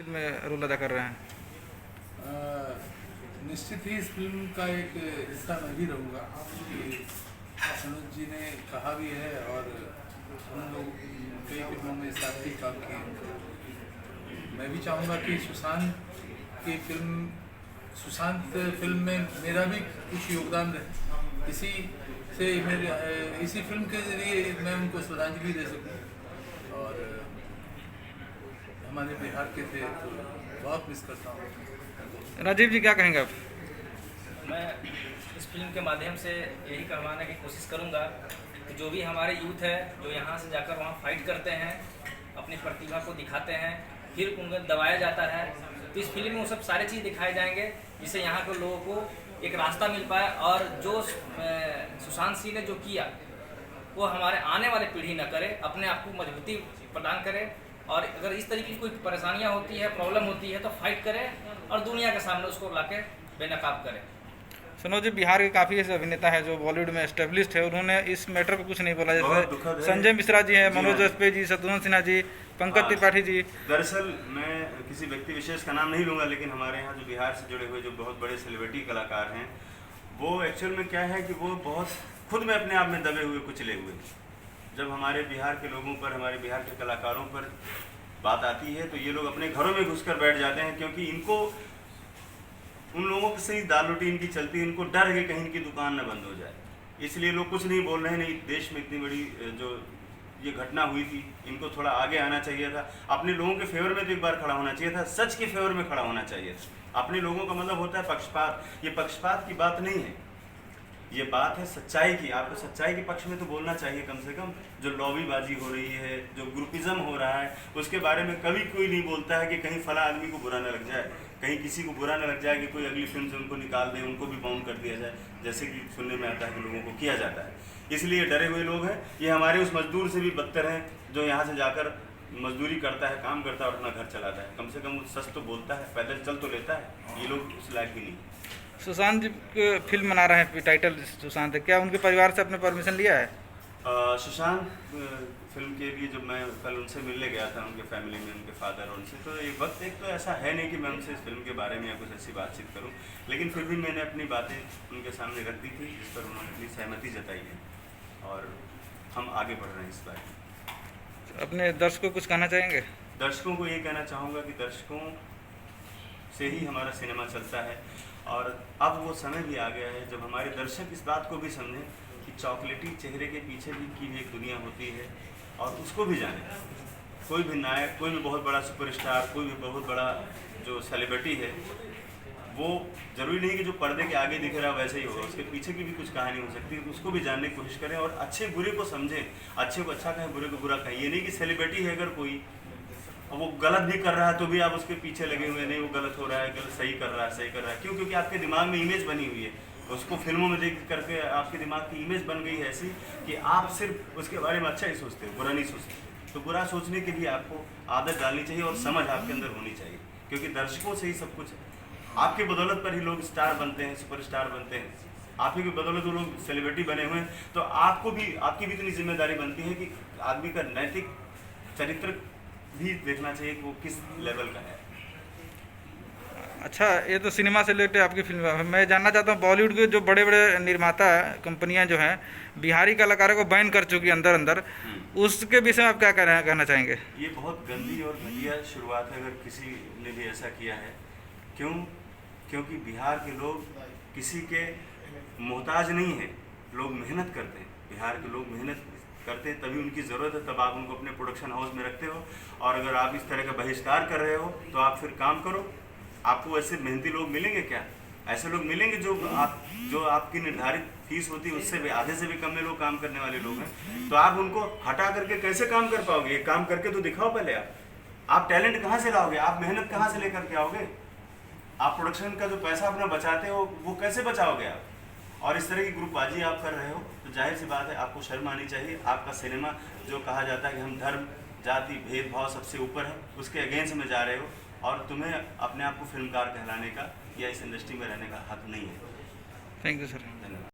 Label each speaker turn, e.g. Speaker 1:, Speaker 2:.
Speaker 1: Film में role अदा कर रहे हैं।
Speaker 2: निश्चित ही इस फिल्म का एक हिस्सा मैं भी रहूँगा कि सनोज जी ने कहा भी है और हम लोग कई फिल्मों में साथ भी काम किए। मैं भी चाहूँगा कि सुशांत फिल्म में मेरा भी कुछ योगदान रहे, इसी फिल्म के जरिए मैं उनको श्रद्धांजलि दे सकूँ। और हमारे बिहार के थे तो बहुत मिस करता हूँ।
Speaker 1: राजीव जी क्या कहेंगे आप?
Speaker 3: मैं इस फिल्म के माध्यम से यही करवाने की कोशिश करूंगा कि जो भी हमारे यूथ है जो यहाँ से जाकर वहाँ फाइट करते हैं, अपनी प्रतिभा को दिखाते हैं, फिर उनको दबाया जाता है, तो इस फिल्म में वो सब सारी चीज़ दिखाए जाएंगे जिससे यहाँ के लोगों को एक रास्ता मिल पाए। और जो सुशांत सिंह ने जो किया वो हमारे आने वाले पीढ़ी न करे, अपने आप को मजबूती प्रदान करे। और अगर इस तरीके की कोई परेशानियाँ होती है, प्रॉब्लम होती है तो फाइट करे और दुनिया के सामने उसको लाके बेनकाब करे।
Speaker 1: सनोज जी बिहार के काफ़ी ऐसे अभिनेता हैं जो बॉलीवुड में एस्टेब्लिश्ड है, उन्होंने इस मैटर पर कुछ नहीं बोला। जैसे संजय मिश्रा जी हैं, मनोज वाजपेयी जी, शत्रुघ्न सिन्हा जी, पंकज त्रिपाठी जी।
Speaker 4: दरअसल मैं किसी व्यक्ति विशेष का नाम नहीं लूँगा, लेकिन हमारे यहाँ जो बिहार से जुड़े हुए जो बहुत बड़े सेलिब्रिटी कलाकार हैं, वो एक्चुअल में क्या है कि वो बहुत खुद में अपने आप में दबे हुए, कुचले हुए। जब हमारे बिहार के लोगों पर, हमारे बिहार के कलाकारों पर बात आती है तो ये लोग अपने घरों में घुसकर बैठ जाते हैं, क्योंकि इनको उन लोगों से ही दाल रोटी इनकी चलती है। इनको डर है कहीं इनकी दुकान न बंद हो जाए, इसलिए लोग कुछ नहीं बोल रहे हैं। नहीं, देश में इतनी बड़ी जो ये घटना हुई थी, इनको थोड़ा आगे आना चाहिए था। अपने लोगों के फेवर में तो एक बार खड़ा होना चाहिए था, सच के फेवर में खड़ा होना चाहिए था। अपने लोगों का मतलब होता है पक्षपात। ये पक्षपात की बात नहीं है, ये बात है सच्चाई की। आपको सच्चाई के पक्ष में तो बोलना चाहिए कम से कम। जो लॉबीबाजी हो रही है, जो ग्रुपिज्म हो रहा है, उसके बारे में कभी कोई नहीं बोलता है कि कहीं फला आदमी को बुरा न लग जाए, कहीं किसी को बुरा न लग जाए कि कोई अगली फिल्म से उनको निकाल दे, उनको भी बाउंड कर दिया जाए, जैसे कि सुनने में आता है कि लोगों को किया जाता है। इसलिए डरे हुए लोग हैं। ये हमारे उस मजदूर से भी बदतर हैं जो यहाँ से जाकर मजदूरी करता है, काम करता है और अपना घर चलाता है। कम से कम वो सच तो बोलता है, पैदल चल तो लेता है। ये लोग उस लायक भी नहीं।
Speaker 1: सुशांत जी फिल्म बना रहे हैं, टाइटल सुशांत है, क्या उनके परिवार से आपने परमिशन लिया है?
Speaker 4: सुशांत फिल्म के लिए जब मैं कल उनसे मिलने गया था, उनके फैमिली में, उनके फादर और उनसे, तो एक वक्त एक तो ऐसा है नहीं कि मैं उनसे इस फिल्म के बारे में या कुछ ऐसी बातचीत करूं, लेकिन फिर भी मैंने अपनी बातें उनके सामने रख दी थी, जिस पर उन्होंने अपनी सहमति जताई है और हम आगे बढ़ रहे हैं इस बार।
Speaker 1: अपने दर्शकों को कुछ कहना चाहेंगे?
Speaker 4: दर्शकों को ये कहना चाहूँगा कि दर्शकों से ही हमारा सिनेमा चलता है और अब वो समय भी आ गया है जब हमारे दर्शक इस बात को भी समझें कि चॉकलेटी चेहरे के पीछे भी एक दुनिया होती है और उसको भी जाने। कोई भी नायक, कोई भी बहुत बड़ा सुपरस्टार, कोई भी बहुत बड़ा जो सेलिब्रिटी है, वो जरूरी नहीं कि जो पर्दे के आगे दिख रहा है वैसे ही होगा, उसके पीछे की भी कुछ कहानी हो सकती है। उसको भी जानने की कोशिश करें और अच्छे बुरे को समझें, अच्छे को अच्छा कहें, बुरे को बुरा कहें। ये नहीं कि सेलिब्रिटी है अगर कोई वो गलत भी कर रहा है तो भी आप उसके पीछे लगे हुए, नहीं वो गलत हो रहा है, गलत सही कर रहा है, सही कर रहा है। क्यों? क्योंकि आपके दिमाग में इमेज बनी हुई है, उसको फिल्मों में देख करके आपके दिमाग की इमेज बन गई है ऐसी कि आप सिर्फ उसके बारे में अच्छा ही सोचते हो, बुरा नहीं सोचते। तो बुरा सोचने के लिए आपको आदत डालनी चाहिए और समझ आपके अंदर होनी चाहिए, क्योंकि दर्शकों से ही सब कुछ है। आपकी बदौलत पर ही लोग स्टार बनते हैं, सुपरस्टार बनते हैं, आप ही की बदौलत वो लोग सेलिब्रिटी बने हुए हैं। तो आपको भी, आपकी भी इतनी जिम्मेदारी बनती है कि आदमी का नैतिक चरित्र भी देखना चाहिए कि वो किस लेवल का है।
Speaker 1: अच्छा, ये तो सिनेमा से रिलेटेड आपकी फिल्म है। मैं जानना चाहता हूँ बॉलीवुड के जो बड़े बड़े निर्माता कंपनियां जो हैं बिहारी कलाकारों को बैन कर चुकी अंदर अंदर, उसके विषय में आप क्या कहना चाहेंगे?
Speaker 4: ये बहुत गंदी और घटिया शुरुआत है अगर किसी ने भी ऐसा किया है। क्यों? क्योंकि बिहार के लोग किसी के मोहताज नहीं हैं, लोग मेहनत करते हैं। बिहार के लोग मेहनत करते हैं, तभी उनकी ज़रूरत है, तब आप उनको अपने प्रोडक्शन हाउस में रखते हो। और अगर आप इस तरह का बहिष्कार कर रहे हो तो आप फिर काम करो। आपको ऐसे मेहनती लोग मिलेंगे क्या? ऐसे लोग मिलेंगे जो आपकी निर्धारित फीस होती है उससे भी आधे से भी कम में लोग काम करने वाले लोग हैं। तो आप उनको हटा करके कैसे काम कर पाओगे? ये काम करके तो दिखाओ पहले। आप टैलेंट कहाँ से लाओगे? आप मेहनत कहाँ से लेकर के आओगे? आप प्रोडक्शन का जो पैसा अपना बचाते हो वो कैसे बचाओगे आप? और इस तरह की ग्रुपबाजी आप कर रहे हो तो जाहिर सी बात है आपको शर्म आनी चाहिए। आपका सिनेमा जो कहा जाता है कि हम धर्म, जाति, भेदभाव सबसे ऊपर है, उसके अगेंस्ट में जा रहे हो और तुम्हें अपने आप को फिल्मकार कहलाने का या इस इंडस्ट्री में रहने का हक नहीं है।
Speaker 1: Thank you sir.
Speaker 4: धन्यवाद।